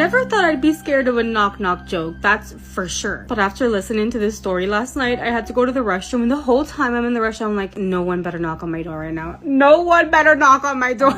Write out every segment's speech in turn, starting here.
never thought I'd be scared of a knock-knock joke, that's for sure. But after listening to this story last night, I had to go to the restroom, and the whole time I'm in the restroom, I'm like, no one better knock on my door right now. No one better knock on my door.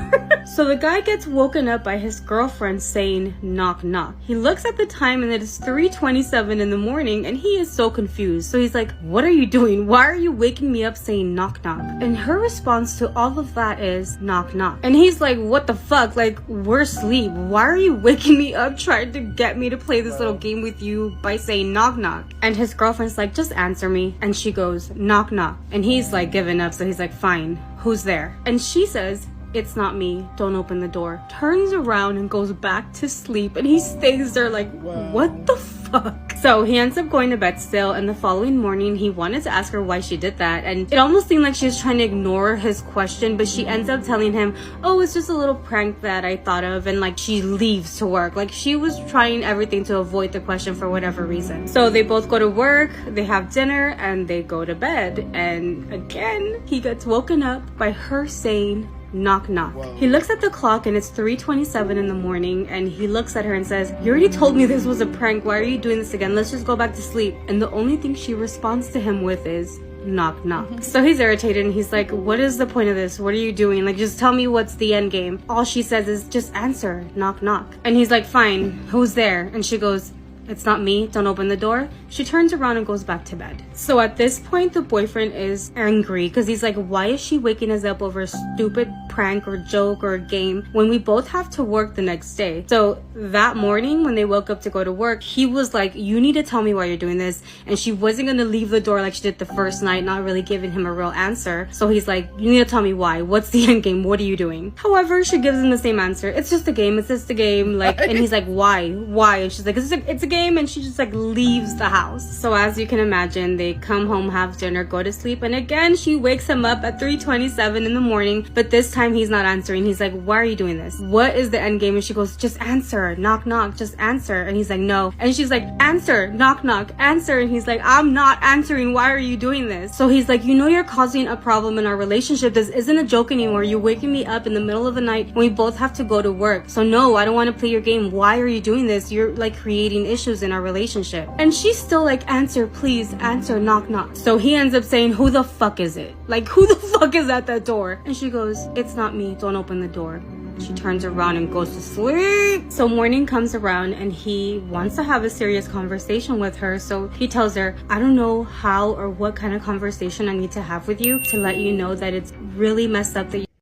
So the guy gets woken up by his girlfriend saying knock knock. He looks at the time and it is 3:27 in the morning, and he is so confused. So he's like, what are you doing? Why are you waking me up saying knock knock? And her response to all of that is knock knock. And he's like, what the fuck? Like, we're asleep. Why are you waking me up trying to get me to play this little game with you by saying knock knock? And his girlfriend's like, just answer me. And she goes, knock knock. And he's like giving up, so he's like, fine, who's there? And she says, it's not me, don't open the door. Turns around and goes back to sleep, and he stays there like, what the fuck? So he ends up going to bed still, and the following morning he wanted to ask her why she did that, and it almost seemed like she was trying to ignore his question, but she ends up telling him, oh, it's just a little prank that I thought of, and like she leaves to work. Like she was trying everything to avoid the question for whatever reason. So they both go to work, they have dinner, and they go to bed, and again he gets woken up by her saying knock knock. He looks at the clock and it's 3:27 in the morning, and he looks at her and says, you already told me this was a prank, why are you doing this again? Let's just go back to sleep. And the only thing she responds to him with is knock knock. So he's irritated and he's like, what is the point of this? What are you doing? Like, just tell me what's the end game. All she says is just answer, knock knock. And he's like, fine, who's there? And she goes, it's not me, don't open the door. She turns around and goes back to bed. So at this point, the boyfriend is angry because he's like, why is she waking us up over a stupid prank or joke or game when we both have to work the next day? So that morning when they woke up to go to work, he was like, you need to tell me why you're doing this. And she wasn't going to leave the door like she did the first night, not really giving him a real answer. So he's like, you need to tell me why. What's the end game? What are you doing? However, she gives him the same answer. It's just a game. It's just a game. Like, and he's like, why? And she's like, it's a game. And she just like leaves the house. So as you can imagine, they come home, have dinner, go to sleep, and again she wakes him up at 3:27 in the morning, but this time he's not answering. He's like, why are you doing this? What is the end game? And she goes, just answer, knock knock, just answer. And he's like, no. And she's like, answer, knock knock, answer. And he's like, I'm not answering, why are you doing this? So he's like, you know, you're causing a problem in our relationship. This isn't a joke anymore. You're waking me up in the middle of the night when we both have to go to work. So no, I don't want to play your game. Why are you doing this? You're like creating issues in our relationship. And she's still like, answer, please, answer, knock knock. So he ends up saying, who the fuck is it? Like, who the fuck is at that door? And she goes, it's not me, don't open the door. She turns around and goes to sleep. So morning comes around and he wants to have a serious conversation with her. So he tells her, I don't know how or what kind of conversation I need to have with you to let you know that it's really messed up that